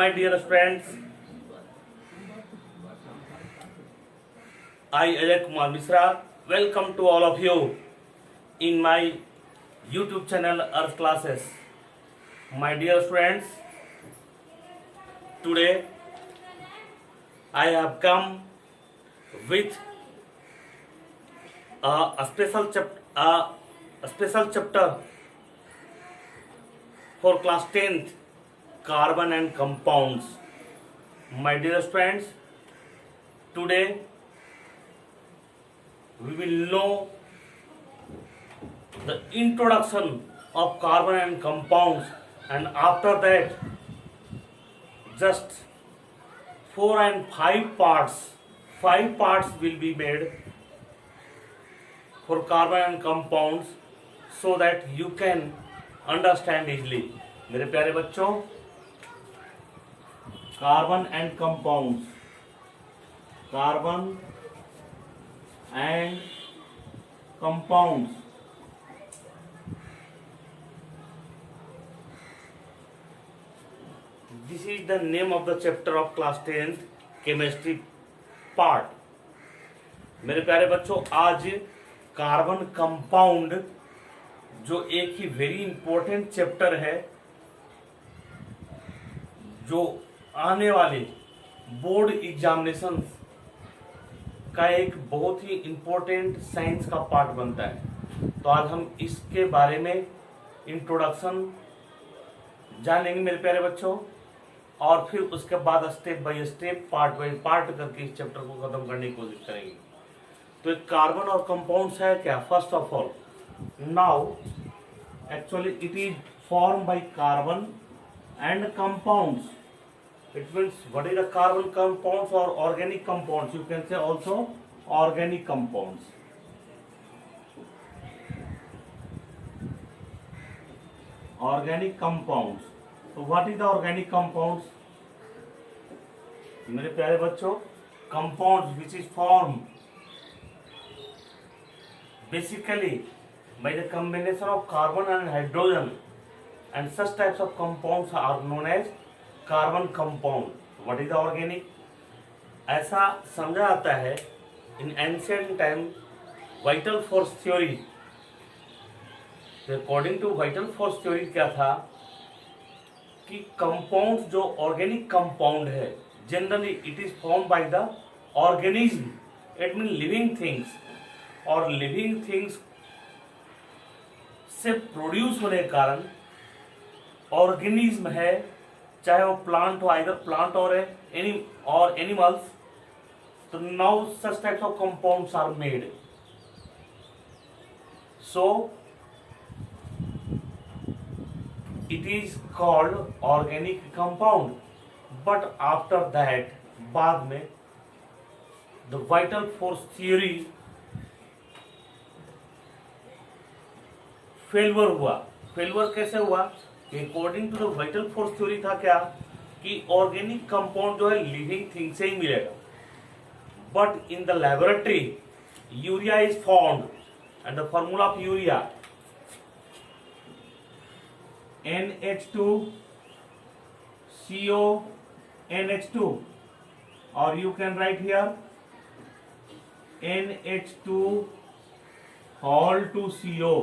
My dear friends, I Ajay Kumar Misra welcome to all of you in my YouTube channel Earth Classes. My dear friends, today I have come with a special chapter for class 10th, carbon and compounds. My dear friends, today we will know the introduction of carbon and compounds, and after that just 4 and 5 parts will be made for carbon and compounds so that you can understand easily. मेरे प्यारे बच्चों, carbon and compounds, carbon and compounds, this is the name of the chapter of class 10th chemistry part. मेरे प्यारे बच्चों, आज carbon compound जो एक ही very important chapter है, जो आने वाले बोर्ड एग्जामिनेशन का एक बहुत ही इंपॉर्टेंट साइंस का पार्ट बनता है। तो आज हम इसके बारे में इंट्रोडक्शन जानेंगे मेरे प्यारे बच्चों, और फिर उसके बाद step by step part by part करके इस चैप्टर को खत्म करने की कोशिश करेंगे। तो एक कार्बन और कंपाउंड्स है क्या? First of all, now actually it is form by carbon and compounds. It means what is the carbon compounds or organic compounds? You can say also organic compounds. Organic compounds. So what is the organic compounds? मेरे प्यारे बच्चों, compounds which is formed basically by the combination of carbon and hydrogen, and such types of compounds are known as carbon compound. What is the organic? ऐसा समझा जाता है in ancient time vital force theory. तो according to vital force theory क्या था कि compounds जो organic compound है generally it is formed by the organism. It means living things, और living things से प्रोड्यूस होने के कारण ऑर्गेनिज्म है, चाहे वो प्लांट हो, आइदर प्लांट और एनिमल्स, तो now such types of compounds are made. So it is called organic compound. But after that बाद में the vital force theory failure हुआ. फेल्यूर कैसे हुआ? According to the vital force theory था क्या कि ऑर्गेनिक कंपाउंड जो है लिविंग थिंग से ही मिलेगा, but in the laboratory urea is formed and the formula of urea NH2 CO NH2, or you can write here NH2 whole to CO.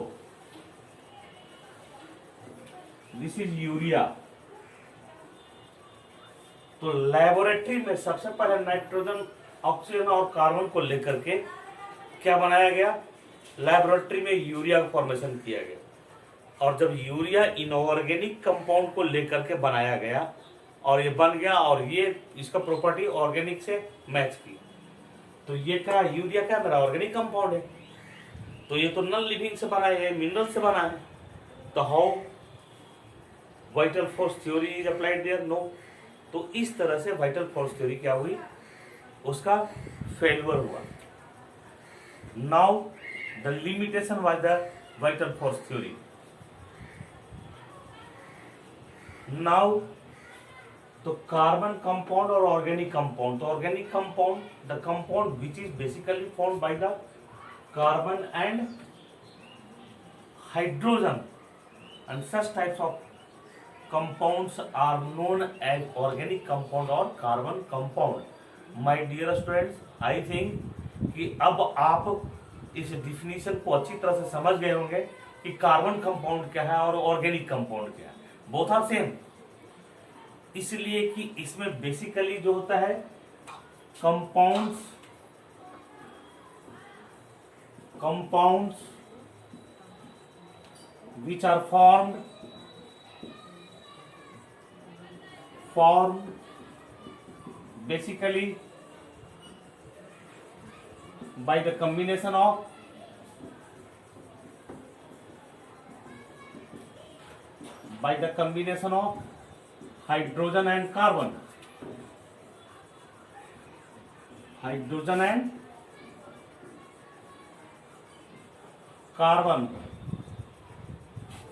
This is urea. तो laboratory में सबसे पहले nitrogen, oxygen और carbon को लेकर के क्या बनाया गया? लेबोरेटरी में यूरिया का फॉर्मेशन किया गया. और जब यूरिया इनऑर्गेनिक कंपाउंड को लेकर के बनाया गया और ये बन गया, और ये इसका प्रॉपर्टी ऑर्गेनिक से मैच की, तो ये क्या यूरिया क्या मेरा ऑर्गेनिक कंपाउंड है. तो ये तो नॉन लिविंग से बना है, मिनरल से बना है. तो how vital force theory is applied there? No. तो इस तरह से वाइटल फोर्स थ्योरी क्या हुई? उसका फेल्यूर हुआ. Now the limitation was the vital force theory. Now तो कार्बन कंपाउंड और ऑर्गेनिक कंपाउंड. तो organic compound the compound which is basically formed by the carbon and hydrogen, and such types of compounds are known as organic compound और carbon compound. My dear students, I think कि अब आप इस definition को अच्छी तरह से समझ गए होंगे कि कार्बन कंपाउंड क्या है और ऑर्गेनिक कंपाउंड क्या है. Both are same. इसलिए कि इसमें बेसिकली जो होता है compounds which are formed basically by the combination of hydrogen and carbon.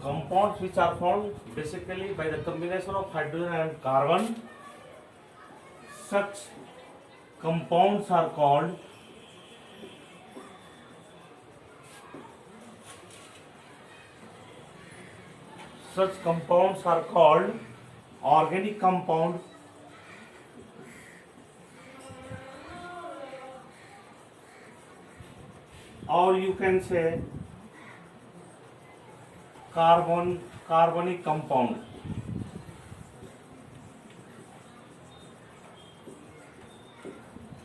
Compounds which are formed basically by the combination of hydrogen and carbon. Such compounds are called organic compound, or you can say carbonic compound.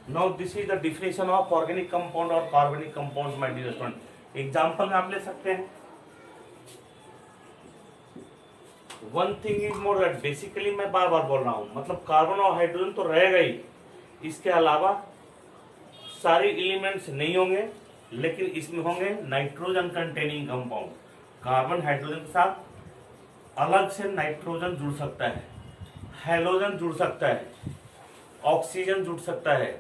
Now this is the definition of organic compound or carbonic compounds, my dear student. Example में आप ले सकते हैं. One thing is more that basically मैं बार बार बोल रहा हूं, मतलब कार्बन और हाइड्रोजन तो रहेगा ही, इसके अलावा सारे एलिमेंट्स नहीं होंगे, लेकिन इसमें होंगे nitrogen containing compound. Carbon hydrogen के साथ अलग से नाइट्रोजन जुड़ सकता है, हेलोजन जुड़ सकता है, ऑक्सीजन जुड़ सकता है,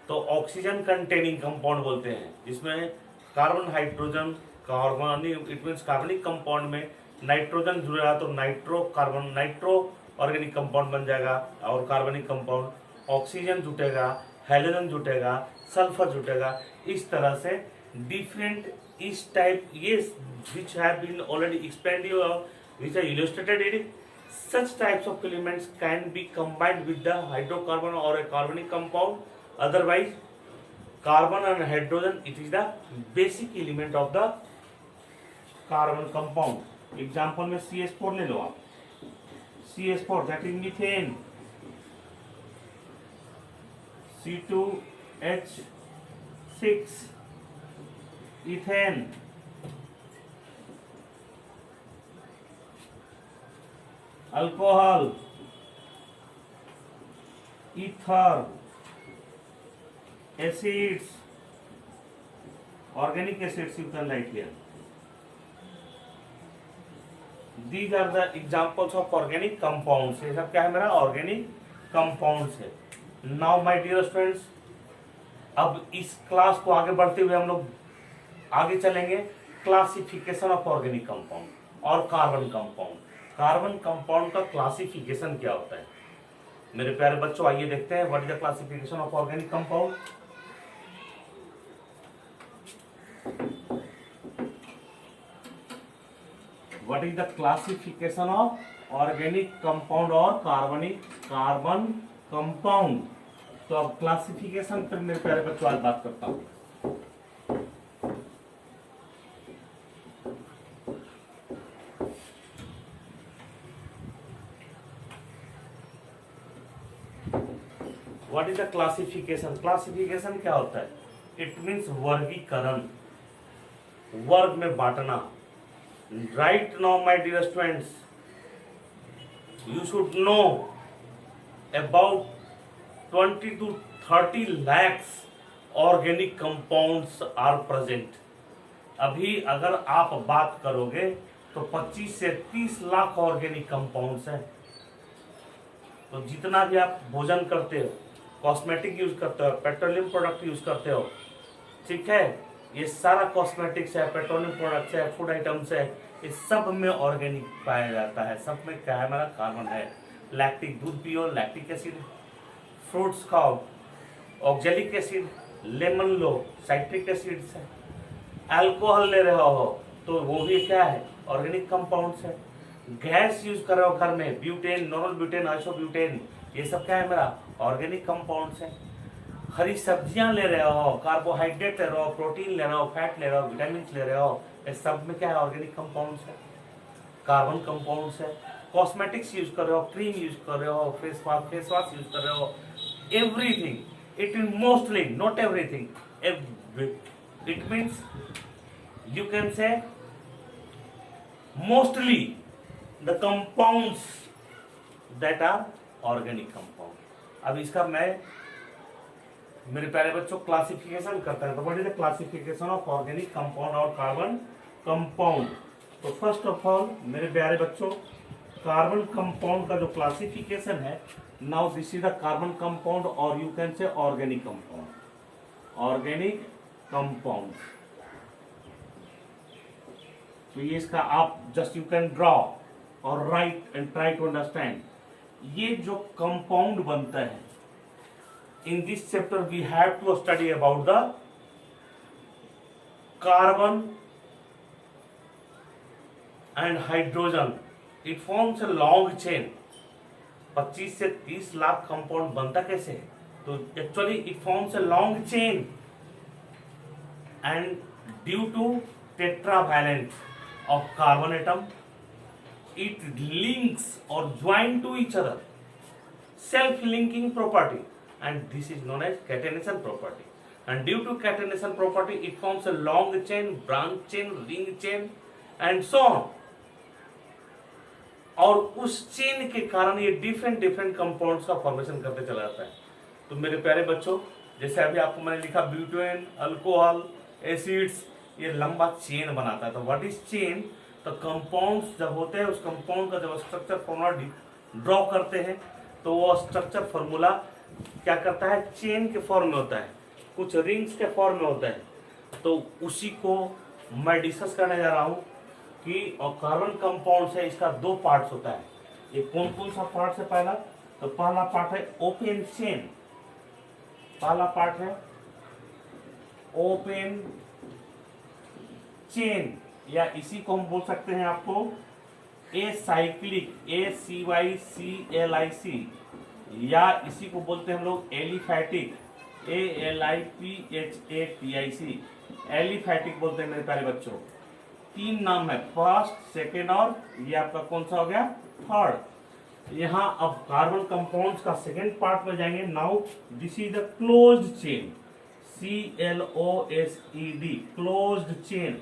तो ऑक्सीजन कंटेनिंग कंपाउंड बोलते हैं. जिसमें कार्बन हाइड्रोजन कार्बनिक, इट मीन्स कार्बनिक कंपाउंड में नाइट्रोजन जुड़ेगा तो नाइट्रो ऑर्गेनिक कंपाउंड बन जाएगा. और कार्बनिक कंपाउंड ऑक्सीजन जुटेगा, हेलोजन जुटेगा, सल्फर जुटेगा. इस तरह से डिफरेंट इस टाइप ये which have been already explained you which are illustrated in it. Such types of elements can be combined with the hydrocarbon or a carbonic compound. Otherwise, carbon and hydrogen, it is the basic element of the carbon compound. Example में CH4 ले लो आप. CH4 that is methane. C2H6 ethane. Alcohol, ether, acids, organic acids you can write here. These are the examples of organic compounds. ये सब क्या है मेरा organic compounds है. Now my dear students, अब इस क्लास को आगे बढ़ते हुए हम लोग आगे चलेंगे क्लासिफिकेशन ऑफ ऑर्गेनिक कंपाउंड और कार्बन कंपाउंड. कार्बन कंपाउंड का क्लासिफिकेशन क्या होता है मेरे प्यारे बच्चों, आइए देखते हैं what is the classification of organic compound. What is the classification of organic compound और कार्बन कंपाउंड. तो अब क्लासिफिकेशन पर मेरे प्यारे बच्चों आज बात करता हूं. What is the classification. Classification क्या होता है? इट मीन्स वर्गीकरण, वर्ग में बांटना. Right now my dear students, you should know about 20 to 30 lakhs organic compounds are present. अभी अगर आप बात करोगे तो 25 से 30 लाख ऑर्गेनिक कंपाउंड्स हैं. तो जितना भी आप भोजन करते हो, कॉस्मेटिक यूज करते हो, पेट्रोलियम प्रोडक्ट यूज करते हो, ठीक है, ये सारा कॉस्मेटिक्स है, पेट्रोलियम प्रोडक्ट्स है, फूड आइटम्स है, ये सब में ऑर्गेनिक पाया जाता है. सब में क्या है हमारा कार्बन है. लैक्टिक दूध पियो, लैक्टिक एसिड. फ्रूट्स खाओ, ऑक्जेलिक एसिड. लेमन लो, साइट्रिक एसिड है. अल्कोहल ले रहे हो तो वो भी क्या है, ऑर्गेनिक कंपाउंड्स है. गैस यूज कर रहे हो घर में, ब्यूटेन, नॉर्मल ब्यूटेन, आइसोब्यूटेन, ये सब क्या है मेरा ऑर्गेनिक कंपाउंड्स है। हरी सब्जियां ले रहे हो, कार्बोहाइड्रेट ले रहे हो, प्रोटीन ले रहे हो, फैट ले रहे हो, विटामिन ले रहे हो, ये सब में क्या है ऑर्गेनिक कंपाउंड्स है, कार्बन कंपाउंड्स है। कॉस्मेटिक्स यूज कर रहे हो, क्रीम यूज कर रहे हो, फेस वॉश यूज कर रहे हो, everything it is mostly not everything, it means you can से mostly the compounds that are organic compound। अब इसका मैं मेरे प्यारे बच्चों क्लासिफिकेशन करता है, तो what is the classification of organic compound और कार्बन कंपाउंड। तो फर्स्ट ऑफ ऑल मेरे प्यारे बच्चों कार्बन कंपाउंड का जो क्लासिफिकेशन है, now this is the carbon compound और you can say organic compound, organic compound. तो ये इसका आप जस्ट यू कैन ड्रॉ और write and try to understand. ये जो कंपाउंड बनता है in this chapter we have to study about the carbon and hydrogen, it forms a long chain. 25 से 30 लाख कंपाउंड बनता कैसे है, तो actually it forms a long chain and due to tetravalence of carbon atom it links or join to each other, self linking property, and this is known as catenation property, and due to catenation property it forms a long chain, branch chain, ring chain and so on। और उस chain के कारण ये different different compounds का formation करते चला जाता है। तो मेरे प्यारे बच्चों जैसे अभी आपको मैंने लिखा ब्यूटेन, अल्कोहल, एसिड्स, ये लंबा चेन बनाता है। तो व्हाट इज चेन, तो कंपाउंड्स जब होते हैं उस कंपाउंड का जब स्ट्रक्चर फॉर्मूला ड्रॉ करते हैं तो वो स्ट्रक्चर फॉर्मूला क्या करता है, चेन के फॉर्म में होता है, कुछ रिंग्स के फॉर्म में होता है। तो उसी को मैं डिस्कस करने जा रहा हूँ कि और कार्बन कंपाउंड है इसका दो पार्ट्स होता है। ये कौन कौन सा पार्ट है, पहला तो पहला पार्ट है ओपन चेन, पहला पार्ट है ओपन चेन, या इसी को हम बोल सकते हैं आपको ए साइक्लिक, ACYCLIC, या इसी को बोलते हैं हम लोग एलिफैटिक, ALIPHATIC, एलिफैटिक बोलते हैं मेरे प्यारे बच्चों। तीन नाम है, फर्स्ट, सेकेंड और ये आपका कौन सा हो गया, थर्ड। यहाँ अब कार्बन कंपाउंड्स का सेकेंड पार्ट में जाएंगे। Now this is the closed chain, CLOSED, closed chain,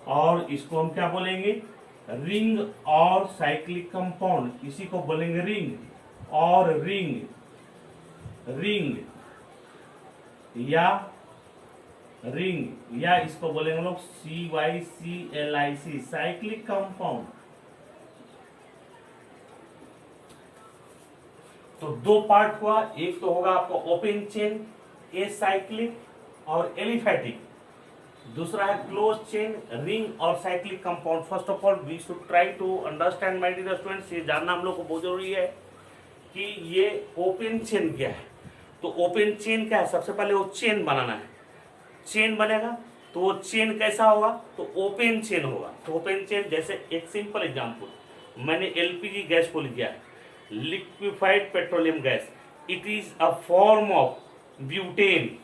और इसको हम क्या बोलेंगे, रिंग और साइक्लिक कंपाउंड, इसी को बोलेंगे रिंग और रिंग, रिंग या रिंग, या इसको बोलेंगे हम लोग CYCLIC, साइक्लिक कंपाउंड। तो दो पार्ट हुआ, एक तो होगा आपको ओपन चेन, ए साइक्लिक और एलिफैटिक, दूसरा है क्लोज चेन, रिंग और cyclic compound. First of all we should try to understand my dear students, ये जानना हम लोग को बहुत जरूरी है कि ये ओपन चेन क्या है। तो ओपन चेन क्या है, सबसे पहले वो चेन बनाना है, चेन बनेगा तो वो चेन कैसा होगा, तो ओपन चेन होगा। तो ओपन चेन जैसे एक सिंपल एग्जांपल, मैंने LPG गैस को लिखा है, liquefied petroleum gas, it is a form of butane.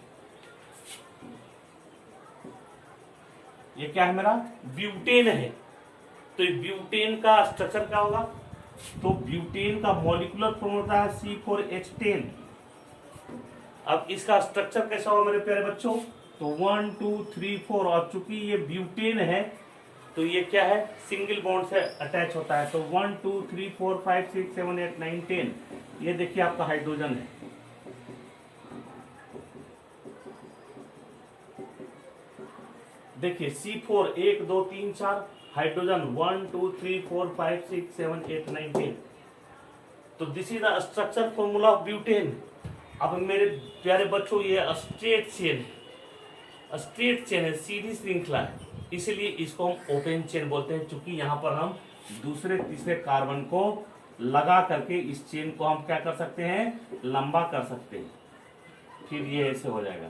ये क्या है मेरा, ब्यूटेन है। तो ब्यूटेन का स्ट्रक्चर क्या होगा, तो ब्यूटेन का मॉलिक्यूलर फॉर्मूला होता है C4H10। अब इसका स्ट्रक्चर कैसा होगा मेरे प्यारे बच्चों, तो 1 2 3 4, और चूंकि ये ब्यूटेन है तो ये क्या है, सिंगल बॉन्ड से अटैच होता है। तो 1 2 3 4 5 6 7 8 9 10, ये देखिए आपका हाइड्रोजन है। देखिए C4 1 2 3 4, हाइड्रोजन 1 2 3 4 5 6 7 8 9 10। तो this is the structure formula of butane. अब मेरे प्यारे बच्चों ये स्ट्रेट चेन, स्ट्रेट चेन है, सीधी श्रृंखला है, इसलिए इसको हम ओपन चेन बोलते हैं। चूंकि यहाँ पर हम दूसरे तीसरे कार्बन को लगा करके इस चेन को हम क्या कर सकते हैं, लंबा कर सकते हैं, फिर ये ऐसे हो जाएगा।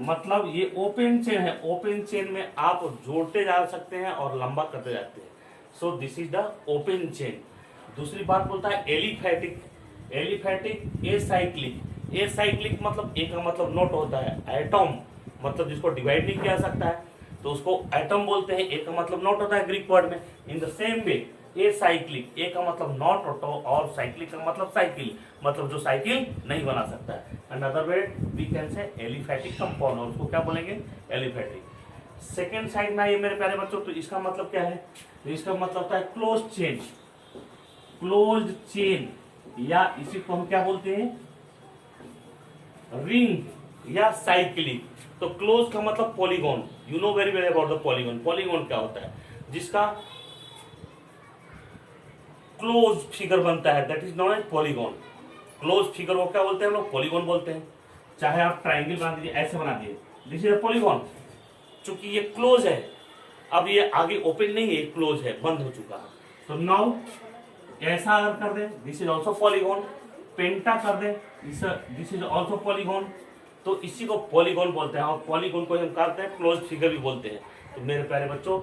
मतलब ये ओपन चेन है, ओपन चेन में आप जोड़ते जा सकते हैं और लंबा करते जाते हैं। So this is the open chain. दूसरी बात बोलता है एलिफैटिक, एलिफैटिक एसाइक्लिक। एसाइक्लिक मतलब ए का मतलब नोट होता है एटम, मतलब जिसको डिवाइड नहीं किया जा सकता है तो उसको एटम बोलते हैं। ए का मतलब नॉट होता है ग्रीक वर्ड में। In the same way acyclic, A का मतलब नॉट ऑटो और साइक्लिक का मतलब साइकिल, मतलब जो साइकिल नहीं बना सकता है। Another way we can say aliphatic compound, और उसको क्या बोलेंगे एलिफैटिक। सेकेंड साइड में ये मेरे प्यारे बच्चों, तो इसका मतलब क्या है, तो इसका मतलब होता है क्लोज चेन, क्लोज चेन, या इसी को हम क्या बोलते हैं रिंग या साइक्लिक। तो क्लोज का मतलब polygon, you know very well about the polygon. Polygon क्या होता है, जिसका क्लोज फिगर बनता है, that is known as polygon. Close figure को क्या बोलते हैं हम लोग, पॉलीगॉन बोलते हैं। चाहे आप ट्राइंगल बना दीजिए, ऐसे बना दिए, दिस इज पॉलीगॉन। चूंकि ये क्लोज है, अब ये आगे ओपन नहीं है, क्लोज है, बंद हो चुका है। तो नाउ ऐसा अगर कर दे, दिस इज ऑल्सो पॉलीगॉन। पेंटा कर दे, दिस इज ऑल्सो पॉलीगॉन। तो इसी को पॉलीगॉन बोलते हैं, और पॉलीगॉन को हम कहते हैं क्लोज फिगर भी बोलते हैं। तो मेरे प्यारे बच्चों,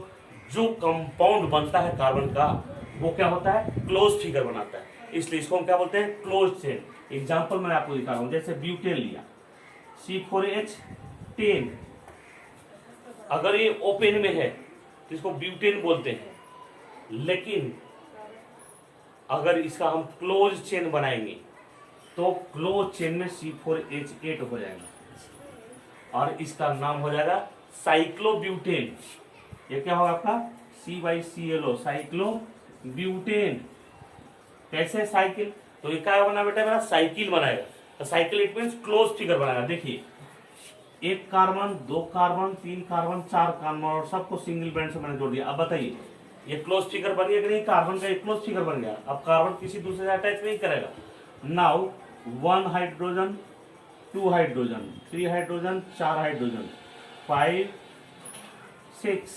जो कंपाउंड बनता है कार्बन का, वो क्या होता है, क्लोज फिगर बनाता है, इसलिए इसको हम क्या बोलते हैं, क्लोज चेन। एग्जाम्पल मैं आपको दिखा रहा हूं, जैसे ब्यूटेन लिया, C4H10, अगर ये ओपन में है तो इसको ब्यूटेन बोलते हैं, लेकिन अगर इसका हम क्लोज चेन बनाएंगे तो क्लोज चेन में C4H8 हो जाएगा और इसका नाम हो जाएगा साइक्लोब्यूटेन। ये क्या होगा आपका CyClO, साइक्लोब्यूटेन। कैसे साइकिल, तो ये क्या बना बेटा मेरा, साइकिल बनाएगा। तो cycle it means close figure बनाएगा। देखिए, एक कार्बन, दो कार्बन, तीन कार्बन, चार कार्बन, और सबको सिंगल बैंड से मैंने जोड़ दिया। अब बताइए ये क्लोज फिगर बन गया कि नहीं, कार्बन का एक क्लोज फिगर बन गया। अब कार्बन किसी दूसरे से अटैच नहीं करेगा। Now 1 hydrogen, 2 hydrogen, 3 hydrogen, 4 hydrogen, 5, 6,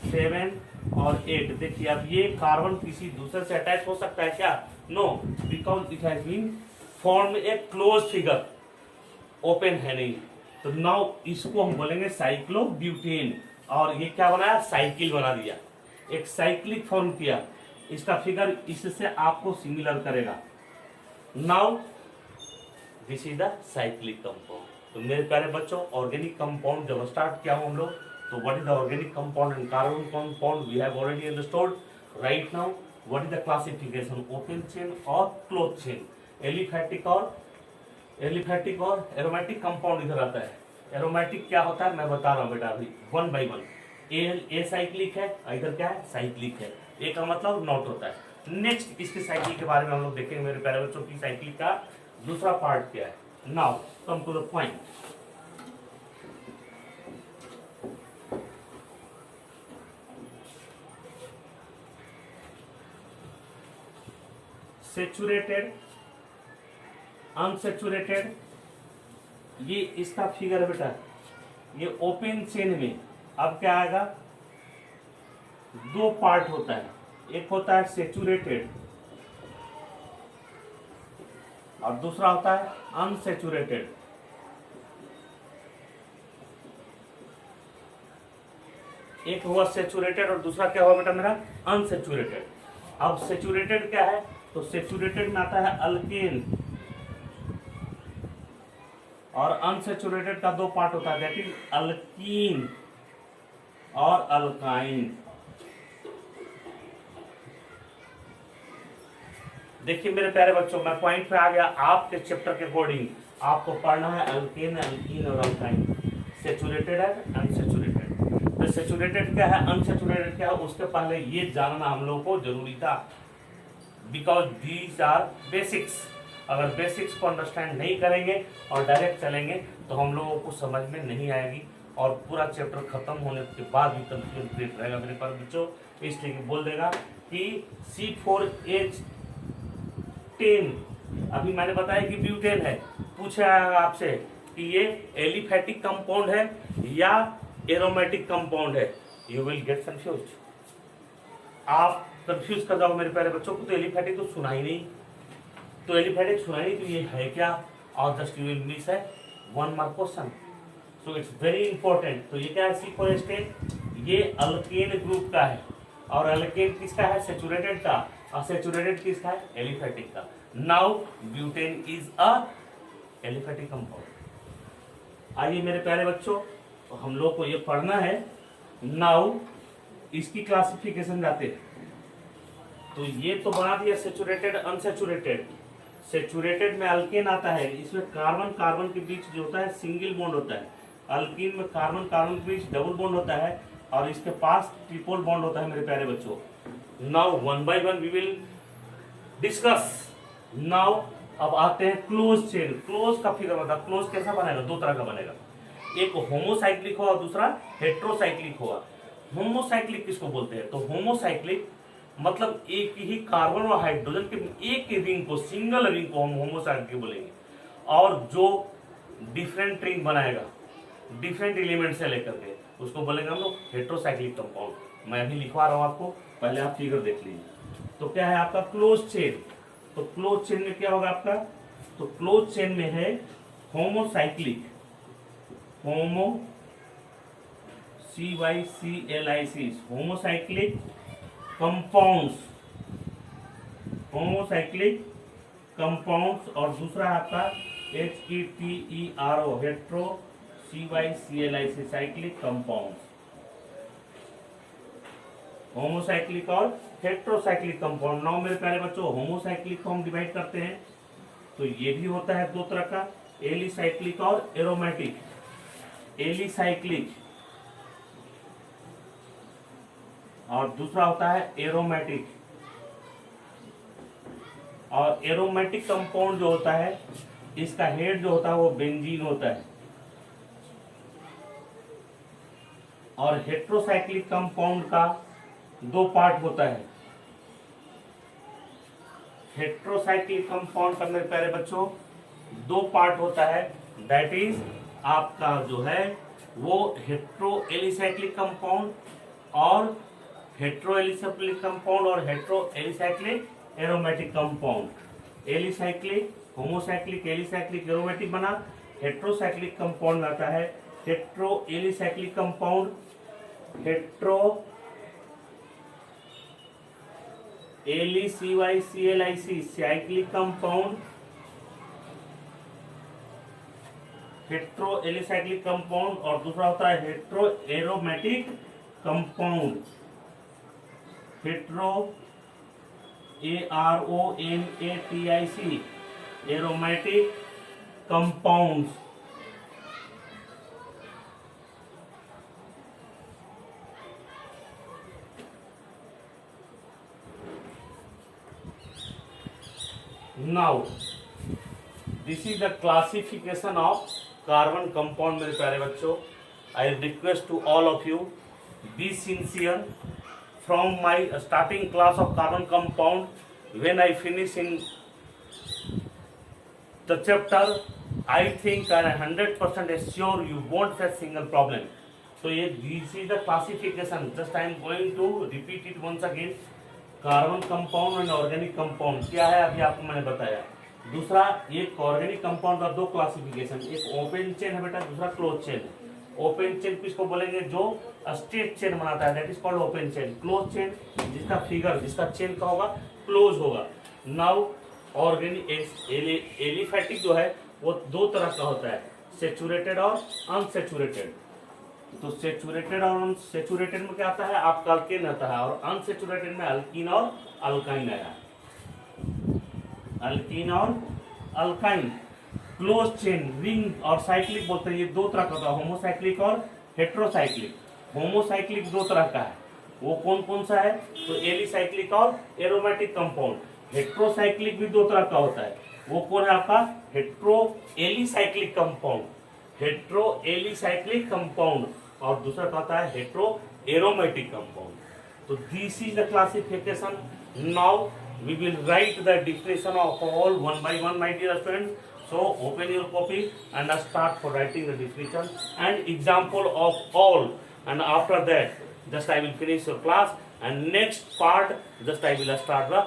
7 और 8। देखिए अब ये कार्बन किसी दूसरे से अटैच हो सकता है क्या, no, because it has been form a close figure, open है नहीं। तो नाउ इसको हम बोलेंगे साइक्लोब्यूटेन, और ये क्या बनाया, साइकिल बना दिया, एक साइक्लिक फॉर्म किया। इसका फिगर इससे आपको सिमिलर करेगा। Now this is the cyclic compound. तो मेरे प्यारे बच्चों, ऑर्गेनिक कंपाउंड जब स्टार्ट किया हूं हम लोग, तो what is the organic compound and carbon compound we have already understood. Right now what is the classification, open chain और क्लोज चेन, एलिफैटिक और एरोमेटिक कंपाउंड इधर आता है। एरोमेटिक क्या होता है मैं बता रहा हूँ बेटा अभी, one by one. A cyclic है, इधर क्या है, साइक्लिक है। ए का मतलब नॉट होता है। नेक्स्ट इसके साइकिल के बारे में हम लोग देखेंगे मेरे प्यारे बच्चों की, साइकिल का दूसरा पार्ट क्या है। Now come to the point. Saturated, unsaturated, ये इसका फिगर है बेटा। ये ओपन चेन में अब क्या आएगा, दो पार्ट होता है, एक होता है सेचुरेटेड और दूसरा होता है अनसेचुरेटेड। एक हुआ सेचुरेटेड और दूसरा क्या हुआ बेटा मेरा, अनसेचुरेटेड। अब सेचुरेटेड क्या है, तो सेचुरेटेड में आता है अल्केन, और अनसेचुरेटेड का दो पार्ट होता है, दैट इज अल्कीन और अल्काइन। देखिए मेरे प्यारे बच्चों, मैं पॉइंट पे आ गया। आपके चैप्टर के अकॉर्डिंग आपको पढ़ना है अल्केन, अल्कीन और अल्काइन, सेचुरेटेड है, अनसेचुरेटेड। तो सेचुरेटेड क्या है, अनसेचुरेटेड क्या है, उसके पहले ये जानना हम लोगों को जरूरी था, बिकॉज दीज आर बेसिक्स। अगर बेसिक्स को अंडरस्टैंड नहीं करेंगे और डायरेक्ट चलेंगे तो हम लोगों को समझ में नहीं आएगी, और पूरा चैप्टर खत्म होने के बाद भी कंफ्यूजन क्रिएट रहेगा मेरे पास बच्चों। इसलिए बोल देगा कि C4H10, अभी मैंने बताया कि ब्यूटेन है, पूछा आपसे कि ये एलिफैटिक कंपाउंड है या एरोमेटिक कंपाउंड है, यू विल गेट कंफ्यूज। आप कंफ्यूज कर जाओ मेरे प्यारे बच्चों को, तो एलिफैटिक तो सुना ही नहीं, तो एलिफैटिक सुना ही नहीं, तो ये है क्या, और जस्ट यू विल मिस है 1 mark question. So it's very important. तो ये क्या है, C4H10, ये अल्केन ग्रुप का है, और अल्केन किसका है? सैचुरेटेड का। और सैचुरेटेड किसका है? एलिफेटिक का। Now butane is a aliphatic compound. आइए मेरे प्यारे बच्चों, तो हम लोग को ये पढ़ना है। नाउ इसकी क्लासिफिकेशन जाते हैं। तो ये तो बना दिया सैचुरेटेड अनसैचुरेटेड। सैचुरेटेड में अल्केन आता है, इसमें कार्बन कार्बन के बीच जो होता है सिंगल बॉन्ड होता है। अल्कीन में कार्बन कार्बन के बीच डबल बॉन्ड होता है और इसके पास ट्रिपल बॉन्ड होता है मेरे प्यारे बच्चों। Now one by one we will discuss. Now अब आते हैं क्लोज चेन। क्लोज का फिगर बता, क्लोज कैसा बनेगा? दो तरह का बनेगा, एक होमोसाइक्लिक होगा और दूसरा हेट्रोसाइक्लिक होगा। होमोसाइक्लिक किसको बोलते हैं? तो होमोसाइक्लिक मतलब एक ही कार्बन और हाइड्रोजन के एक ही रिंग को, सिंगल रिंग को हम होमोसाइक्लिक बोलेंगे। और जो डिफरेंट रिंग बनाएगा डिफरेंट एलिमेंट से लेकर के, उसको बोलेंगे हम लोग हेट्रोसाइक्लिक कंपाउंड। मैं अभी लिखवा रहा हूं आपको, पहले आप फिगर देख लीजिए। तो क्या है आपका क्लोज चेन? तो क्लोज चेन में क्या होगा आपका? तो क्लोज चेन में है होमोसाइक्लिक, होमो CYCLIC homocyclic compounds, homocyclic compounds. और दूसरा आपका HETERO hetero CYCLIC cyclic compounds. Homocyclic और हेट्रोसाइक्लिक कंपाउंड। नाउ मेरे प्यारे बच्चों, होमोसाइक्लिक को हम डिवाइड करते हैं तो ये भी होता है दो तरह का, एलिसाइक्लिक और एरोमेटिक। एलिसाइक्लिक और दूसरा होता है एरोमेटिक। और एरोमेटिक कंपाउंड जो होता है, इसका हेड जो होता है वो बेंजीन होता है। और हेट्रोसाइक्लिक कंपाउंड का दो पार्ट होता है। हेट्रोसाइक्लिक कंपाउंड का मेरे प्यारे बच्चों दो पार्ट होता है। दैट इज आपका जो है वो हेट्रो एलिसाइक्लिक कंपाउंड और हेट्रो एलिसाइक्लिक कंपाउंड और hetero alicyclic aromatic compound. Alicyclic, homocyclic, alicyclic, aromatic बना। हेट्रोसाइक्लिक कंपाउंड आता है hetero alicyclic compound, hetero CYCLIC cyclic compound, hetero alicyclic compound. और दूसरा होता है hetero aromatic compound, hetero AROMATIC aromatic compounds. Now this is the classification of carbon compound मेरे प्यारे बच्चों। I request to all of you be sincere from my starting class of carbon compound. When I finish in the chapter, I think I am 100% sure you won't face single problem. So ये this is the classification. Just I am going to repeat it once again. Carbon compound and organic compound क्या है अभी आपको मैंने बताया। दूसरा, एक organic compound का दो क्लासिफिकेशन, एक ओपन चेन है बेटा, दूसरा क्लोज चेन। ओपन चेन किसको बोलेंगे? जो स्ट्रेट चेन बनाता है, that is called open chain. Close chain जिसका फिगर, जिसका चेन का होगा क्लोज होगा। नाउ ऑर्गेनिक एलिफेटिक जो है वो दो तरह का होता है, सेचुरेटेड और अनसेचुरेटेड। तो सेचुरेटेड और अनसेचुरेटेड में क्या आता है? आपका अल्केन आता है, और अनसेचुरेटेड में अल्कीन और अल्काइन आया। अल्कीन और अल्काइन। क्लोज चेन, रिंग और साइक्लिक बोलते हैं, ये दो तरह का होता है, होमोसाइक्लिक और हेट्रोसाइक्लिक। होमोसाइक्लिक दो तरह का है, वो कौन कौन सा है? तो एलिसाइक्लिक और एरोमेटिक कंपाउंड। हेट्रोसाइक्लिक भी दो तरह का होता है, वो कौन है आपका? Hetero alicyclic compound, hetero alicyclic compound. और दूसरा कहता है हेट्रो एरोमेटिक कंपाउंड। तो this is the classification. Now we will write the definition of all one by one my dear student. So open your copy and start for writing the definition and example of all, and after that just I will finish your class, and next part just I will start the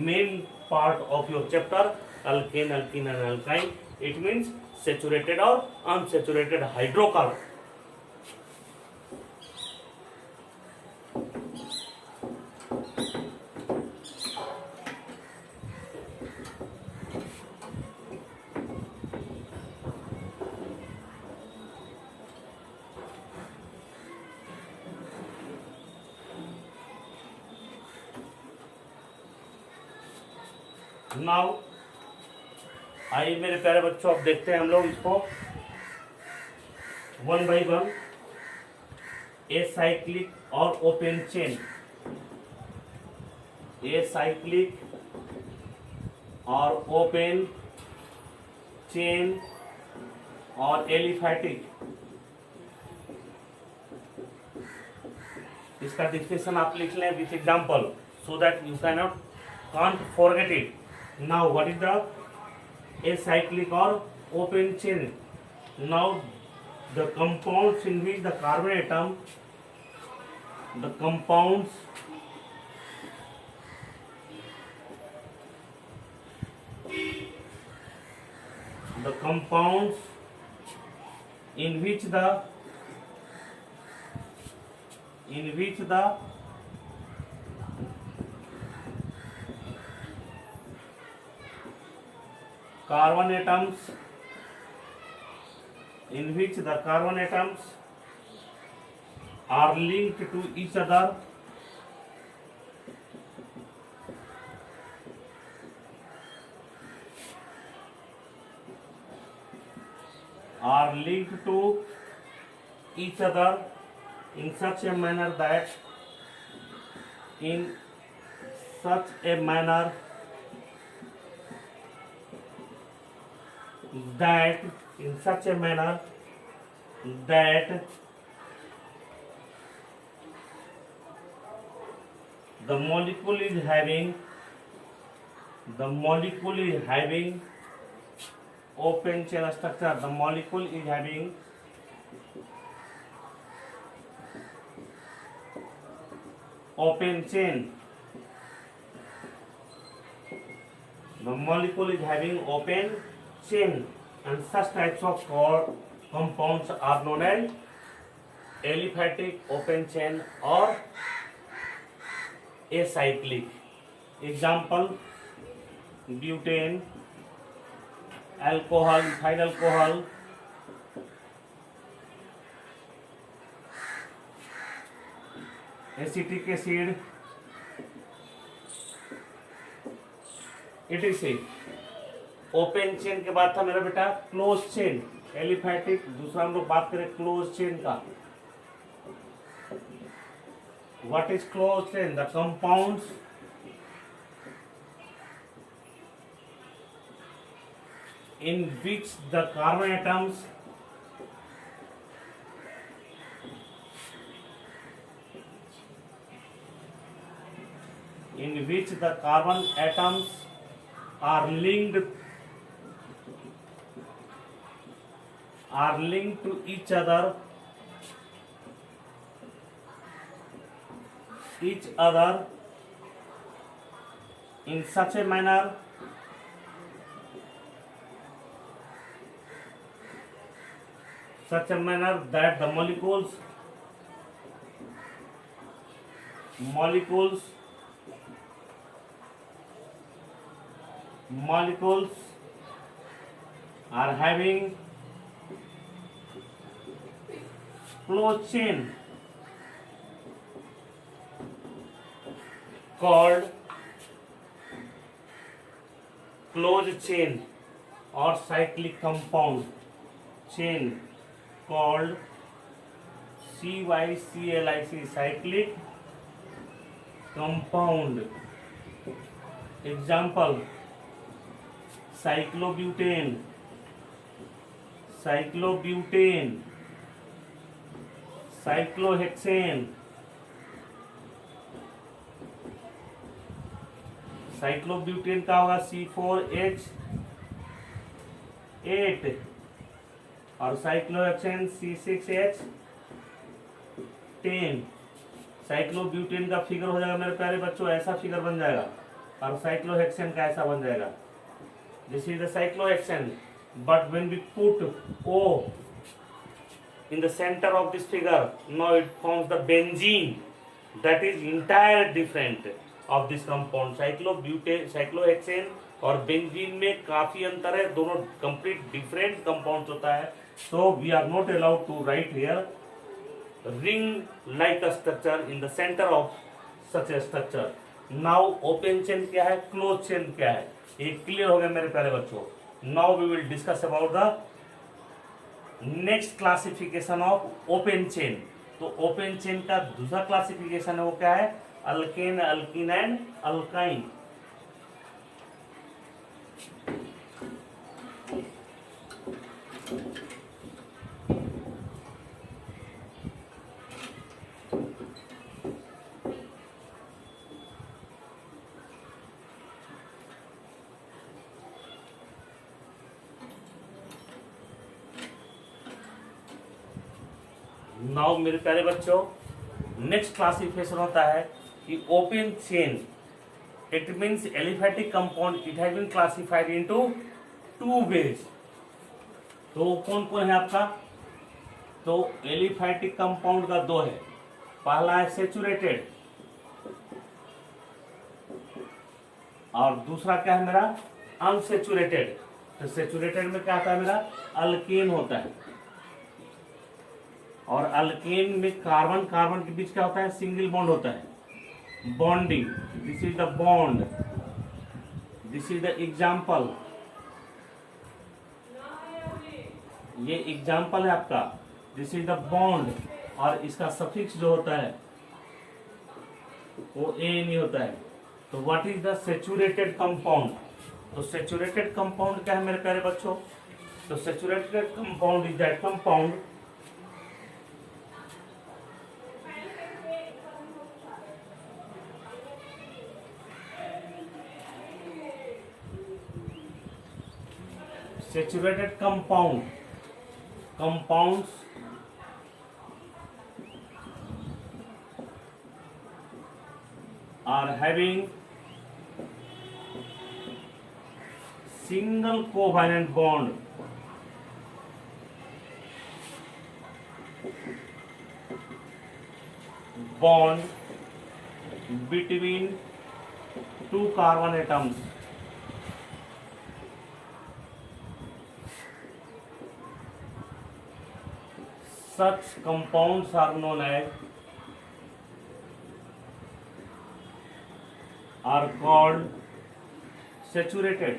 main part of your chapter, alkane, alkene and alkyne. It means saturated or unsaturated hydrocarbon. Now आइए मेरे प्यारे बच्चों, अब देखते हैं हम लोग इसको one by one. Acyclic और ओपन चेन, ए साइक्लिक और ओपन चेन और एलिफैटिक, इसका डिफिनेशन आप लिख लें with example so that you cannot can't forget it. Now what is the acyclic और open chain? Now the compounds in which the carbon atom, the compounds in which the carbon atoms are linked to each other, in such a manner that the molecule is having open chain structure. The molecule is having open chain. The molecule is having open chain, and such types of compounds are known as aliphatic, open chain or acyclic. Example: butane, alcohol, ethyl alcohol, acetic acid, etc. Open chain के बाद था मेरा बेटा close chain, aliphatic. दूसरा हम लोग बात करें क्लोज चेन का। What is close chain? The compounds in which the carbon atoms are linked to each other in such a manner that the molecules are having closed chain called closed chain or cyclic compound chain called CYCLIC, cyclic compound. Example: cyclobutane, cyclohexane, cyclobutane का होगा C4H8 और cyclohexane C6H10। Cyclobutane का figure हो जाएगा मेरे प्यारे बच्चों, ऐसा फिगर बन जाएगा, और साइक्लोहेक्सेन का ऐसा बन जाएगा। This is the cyclohexane, but when we put O in the center of this figure, now it forms the benzene, that is entire different of this compound. Cyclohexane और बेंजीन में काफी अंतर है, दोनों कंप्लीट डिफरेंट कंपाउंड्स होता है। So we are not allowed to write here ring like a structure in the center of such a structure. Now open chain क्या है, closed chain क्या है? ये क्लियर हो गया मेरे प्यारे बच्चों। Now we will discuss about the next classification of open chain. तो ओपन चेन का दूसरा क्लासिफिकेशन है वो क्या है? Alkane, alkene and alkyne. नाउ मेरे प्यारे बच्चों, नेक्स्ट क्लासिफिकेशन होता है कि open chain, it means aliphatic compound, it has been classified into two ways. तो कौन कौन है आपका? तो एलिफैटिक कंपाउंड का दो है। पहला है सेचुरेटेड और दूसरा क्या है मेरा? अनसेचुरेटेड। तो सेचुरेटेड में क्या आता है मेरा? अल्केन होता है। और अल्केन में कार्बन कार्बन के बीच क्या होता है? सिंगल बॉन्ड होता है, bonding. This is the bond, this is the example. ये एग्जाम्पल है आपका, दिस इज द बॉन्ड। और इसका सफिक्स जो होता है वो ए नहीं होता है। तो what is the saturated compound? तो सेचुरेटेड कंपाउंड क्या है मेरे प्यारे बच्चों? तो saturated compound is that compound saturated compounds are having single covalent bond between two carbon atoms. Such compounds are known as, are called saturated.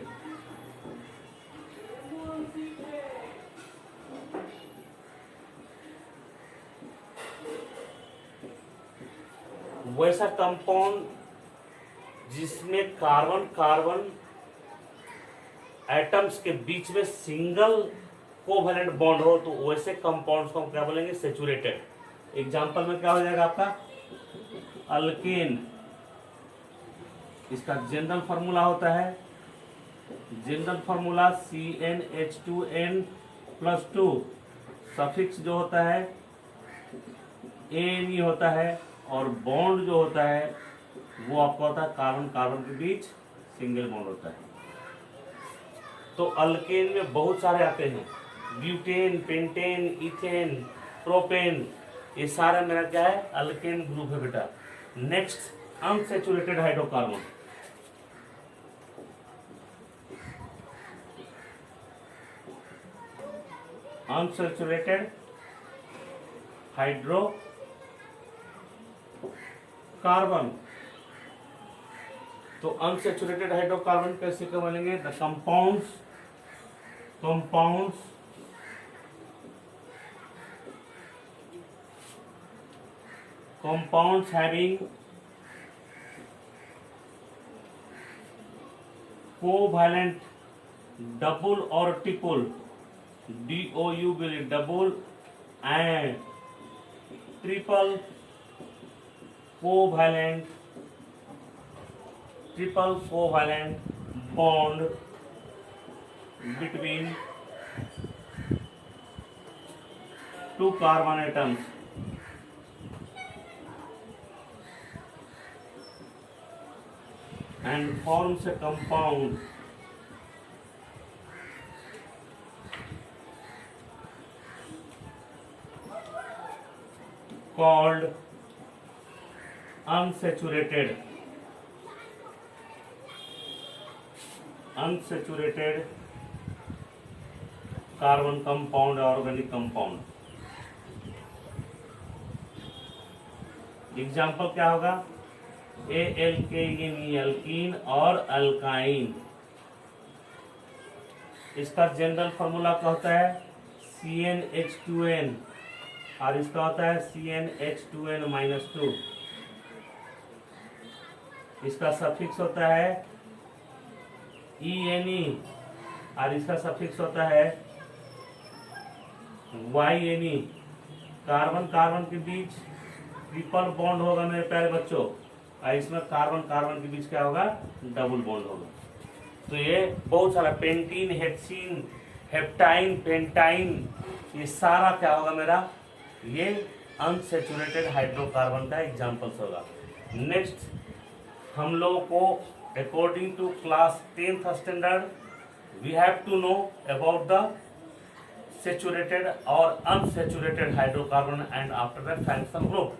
वैसा compound जिसमें carbon carbon atoms के बीच में सिंगल कोवैलेंट बॉन्ड हो, तो वैसे compounds को हम क्या बोलेंगे? सेचुरेटेड। एग्जांपल में क्या हो जाएगा आपका? अल्केन, इसका जनरल फार्मूला होता है, जनरल फार्मूला CnH2n+2। सफिक्स जो होता है एन होता है, और बॉन्ड जो होता है वो आपका होता है कार्बन कार्बन के बीच सिंगल बॉन्ड होता है। तो अल्केन में बहुत सारे आते हैं, ब्यूटेन, पेंटेन, इथेन, प्रोपेन, ये सारा मेरा क्या है? अल्केन ग्रुप है बेटा। Next unsaturated hydrocarbon. Unsaturated hydrocarbon. तो अनसैचुरेटेड हाइड्रोकार्बन कैसे क्या बनेंगे? The compounds having covalent double or triple, DOU will double and triple covalent bond between two carbon atoms and forms a compound called unsaturated carbon compound, organic compound. Example क्या होगा? ALKene, alkyne और alkyne. इसका general formula क्या होता है CnH2n, और इसका होता है CnH2n-2। इसका सफिक्स होता है ENE, और इसका सफिक्स होता है YNE। कार्बन कार्बन के बीच ट्रिपल बॉन्ड होगा मेरे प्यारे बच्चों, और इसमें कार्बन कार्बन के बीच क्या होगा, डबल बॉन्ड होगा। तो ये बहुत सारा पेंटीन, हेक्सीन, हेप्टाइन, पेंटाइन, ये सारा क्या होगा मेरा, ये अनसैचुरेटेड हाइड्रोकार्बन का एग्जांपल्स होगा। नेक्स्ट हम लोगों को according to class 10th standard we have to know about the saturated or unsaturated hydrocarbon and after that functional group,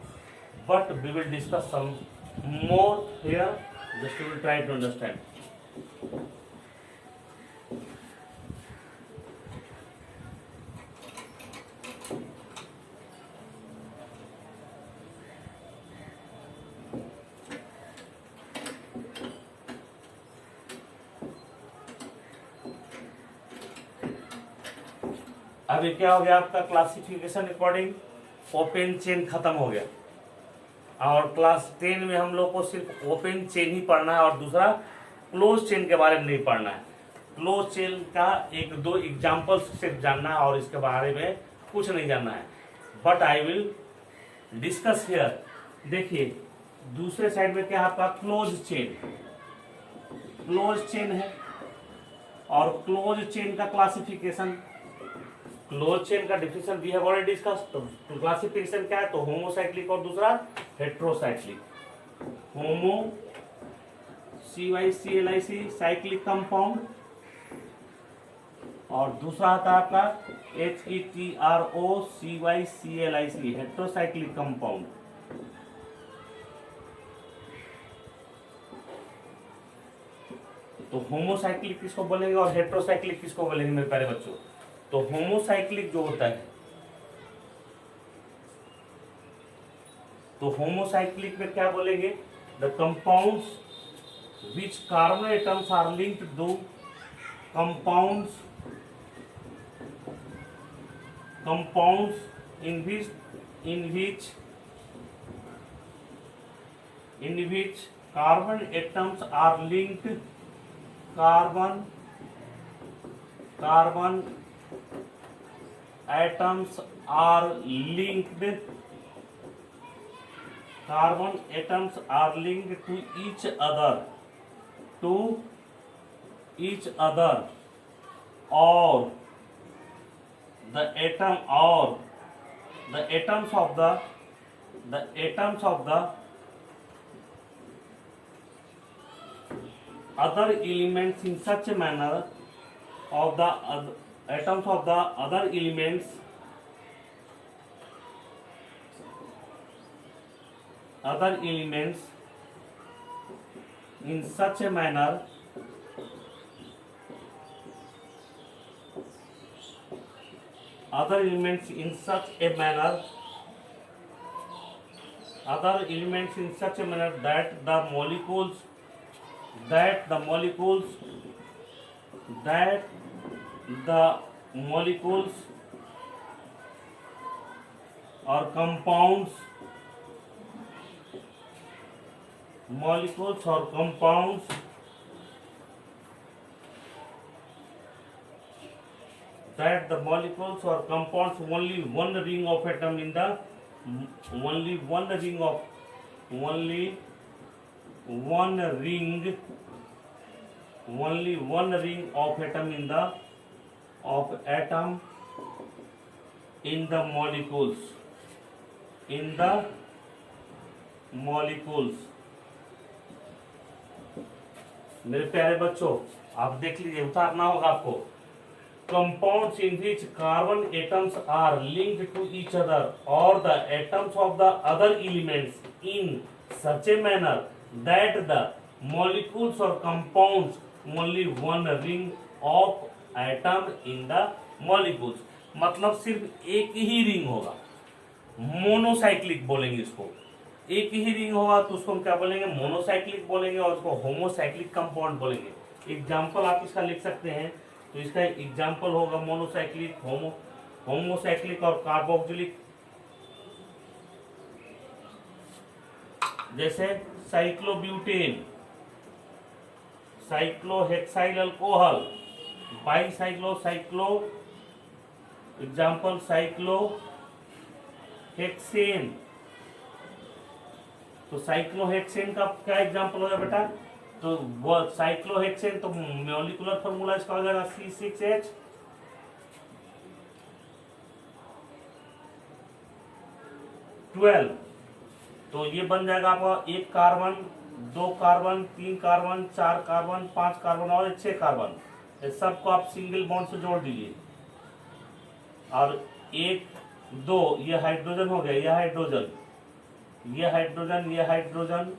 but we will discuss some more here, just we will try to understand. अभी क्या हो गया आपका classification according open chain खत्म हो गया, और class 10 में हम लोग को सिर्फ ओपन चेन ही पढ़ना है और दूसरा क्लोज चेन के बारे में नहीं पढ़ना है। क्लोज चेन का एक दो एग्जांपल्स सिर्फ जानना है और इसके बारे में कुछ नहीं जानना है, but I will discuss here. देखिए दूसरे साइड में क्या है आपका क्लोज चेन, क्लोज चेन है, और क्लोज चेन का क्लासिफिकेशन, क्लोज चेन का definition we have already discuss. तो क्लासिफिकेशन क्या है, तो होमोसाइक्लिक और दूसरा heterocyclic. Homo CYCLIC cyclic compound, और दूसरा आता है आपका HETROCYCLIC हेट्रोसाइक्लिक कंपाउंड। तो होमोसाइक्लिक किसको बोलेंगे और हेट्रोसाइक्लिक किसको बोलेंगे मेरे प्यारे बच्चों। तो होमोसाइक्लिक जो होता है, तो होमोसाइक्लिक में क्या बोलेंगे, the compounds which carbon atoms are linked to compounds in which carbon atoms are linked, carbon atoms are linked to each other, or the atoms of the other elements in such a manner of the atoms of the other elements in such a manner that the molecules or compounds that the molecules or compounds only one ring of atom in the only one ring of atom in the molecules। मेरे प्यारे बच्चों आप देख लीजिए, उतारना होगा आपको। Compounds in which carbon atoms are linked to each other or the atoms of the other elements in such a manner that the molecules or compounds only one ring of atom in the molecules। मतलब सिर्फ एक ही ring होगा, monocyclic बोलेंगे इसको। एक ही ring होगा तो उसको हम क्या बोलेंगे, मोनोसाइक्लिक बोलेंगे, और उसको होमोसाइक्लिक कंपाउंड बोलेंगे। एग्जाम्पल आप इसका लिख सकते हैं तो इसका एग्जाम्पल होगा मोनोसाइक्लिक, होमोसाइक्लिक और कार्बोक्सिलिक। जैसे cyclobutane, cyclohexyl alcohol, bicyclo, example cyclohexane. तो साइक्लोहेक्सेन का क्या एग्जाम्पल होगा बेटा? तो वो साइक्लोहेक्सेन तो मॉलिक्यूलर फॉर्मूला इसका हो जाएगा C6H12। तो ये बन जाएगा आपका 1 carbon, 2 carbon, 3 carbon, 4 carbon, 5 carbon और 6 कार्बन। इस सबको आप सिंगल बॉन्ड से जोड़ दीजिए। और 1 2 ये हाइड्रोजन हो गया, ये हाइड्रोजन, ये हाइड्रोजन, ये हाइड्रोजन,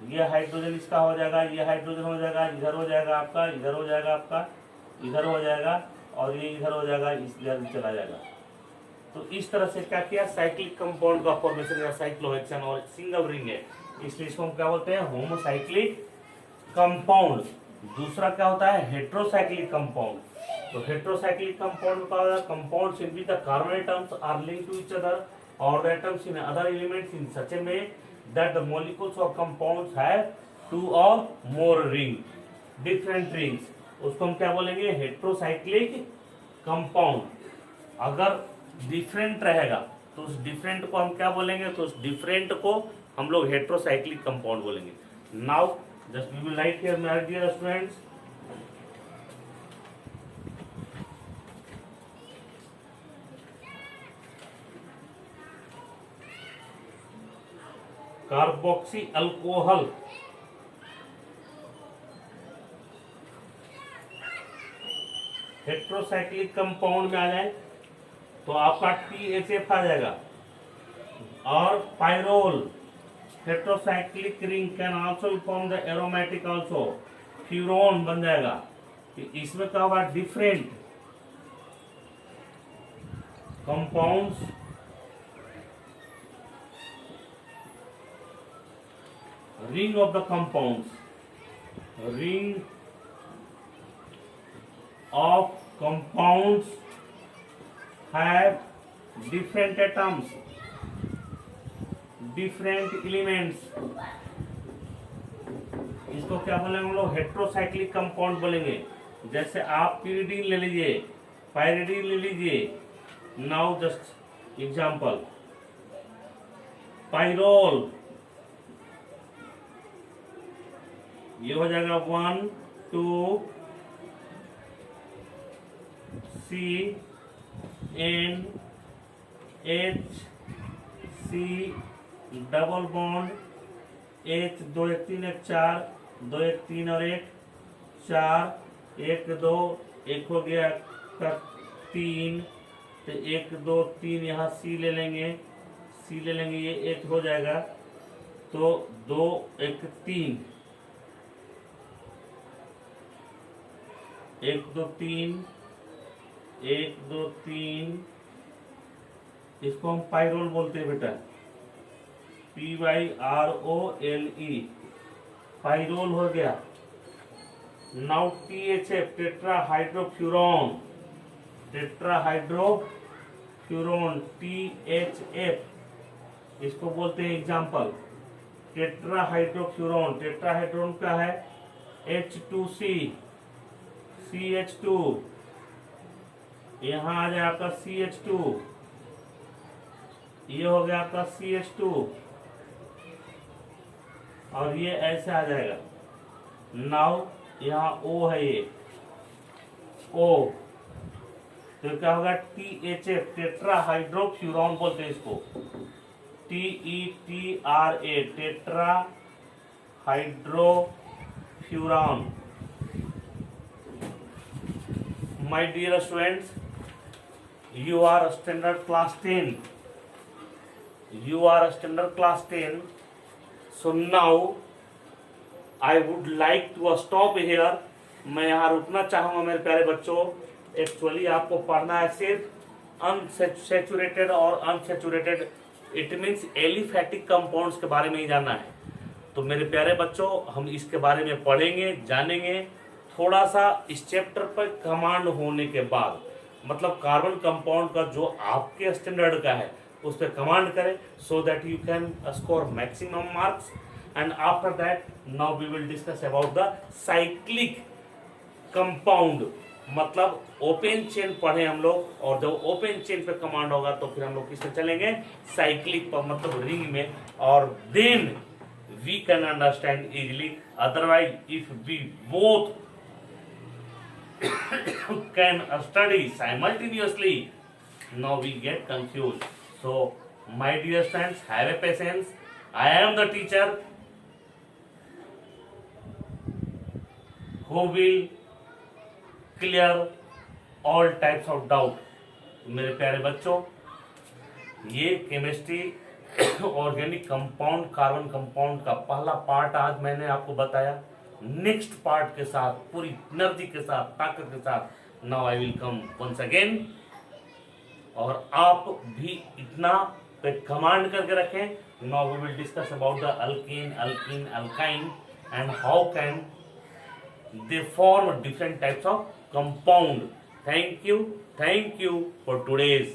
ये हाइड्रोजन इसका हो जाएगा, ये हाइड्रोजन हो जाएगा, इधर हो जाएगा आपका, इधर हो जाएगा आपका, इधर हो जाएगा और ये इधर हो जाएगा, इधर चला जाएगा। तो इस तरह से क्या किया, साइक्लिक कंपाउंड का फॉर्मेशन या साइक्लोहेक्सेन, और सिंगल रिंग है इसलिए इसको हम क्या बोलते हैं, होमोसाइक्लिक कंपाउंड। दूसरा क्या होता है, हेट्रोसाइक्लिक कंपाउंड। तो हेट्रोसाइक्लिक कंपाउंड का compounds in which the carbon atoms are linked to each other और the atoms in other elements in such a way that the molecules of compounds have 2 or more ring, different rings, उसको हम क्या बोलेंगे, heterocyclic compound. अगर different रहेगा तो उस different को हम क्या बोलेंगे, तो उस डिफरेंट को हम लोग हेट्रोसाइक्लिक कंपाउंड बोलेंगे। Now just we will write here my dear students, carboxy alcohol, heterocyclic compound में आ जाए तो आपका THF आ जाएगा। और pyrrole, heterocyclic ring can also form the aromatic also, furan बन जाएगा। इसमें क्या होगा, different compounds ring of the compounds, ring of compounds have different atoms, different elements, इसको क्या बोलेंगे हम लोग, हेट्रोसाइक्लिक कंपाउंड बोलेंगे। जैसे आप pyridine ले लीजिए, pyridine ले लीजिए। नाउ जस्ट एग्जांपल, पाइरोल, ये हो जाएगा 1 2 CNH, डबल बॉन्ड H, 2 1 3 1 4, 2 1 3 और 1 4, 1 2 1 हो गया का 3, तो 1 2 3 यहाँ C ले लेंगे, C ले लेंगे, ये 1 हो जाएगा, तो 2 1 3, 1 2 3, 1 2 3, इसको हम पाइरोल बोलते हैं बेटा, PYROLE, पाइरोल हो गया। Now THF, tetrahydrofuran, tetrahydrofuran THF, इसको बोलते हैं एग्जाम्पल, टेट्राहाइड्रोफ्यूरॉन। टेट्राहाइड्रोन क्या है, H2C, CH2, यहाँ आ जाए आपका CH2, ये हो गया आपका CH2, और ये ऐसे आ जाएगा। नाउ यहाँ O है, ये O, तो क्या होगा, THF, टेट्राहाइड्रोफ्यूरॉन बोलते हैं इसको, TETRA, tetrahydrofuran. My dear students, you are standard class 10. You are standard class 10. So now I would like to stop here. मैं यहाँ रुकना चाहूँगा मेरे प्यारे बच्चों। एक्चुअली आपको पढ़ना है सिर्फ अनसैचुरेटेड और unsaturated, it means aliphatic compounds के बारे में ही जानना है। तो मेरे प्यारे बच्चों, हम इसके बारे में पढ़ेंगे, जानेंगे, थोड़ा सा इस चैप्टर पर कमांड होने के बाद, मतलब कार्बन कंपाउंड का जो आपके स्टैंडर्ड का है उस पर कमांड करें, so that you can score maximum marks. And after that now we will discuss about the cyclic compound, मतलब ओपन चेन पढ़े हम लोग, और जब ओपन चेन पे कमांड होगा तो फिर हम लोग किसमें चलेंगे, साइक्लिक पर, मतलब रिंग में, और then we can understand easily. Otherwise if we both can study simultaneously, now we get confused. So my dear friends, have a patience. I am the teacher who will clear all types of doubt. मेरे प्यारे बच्चों, ये chemistry organic compound, carbon compound का पहला part आज मैंने आपको बताया। नेक्स्ट पार्ट के साथ, पूरी एनर्जी के साथ, ताकत के साथ now I will come once again. और आप भी इतना पे कमांड करके रखें। Now we will discuss about the alkene, alkene, alkyne and how can they form different types of compound. Thank you for today's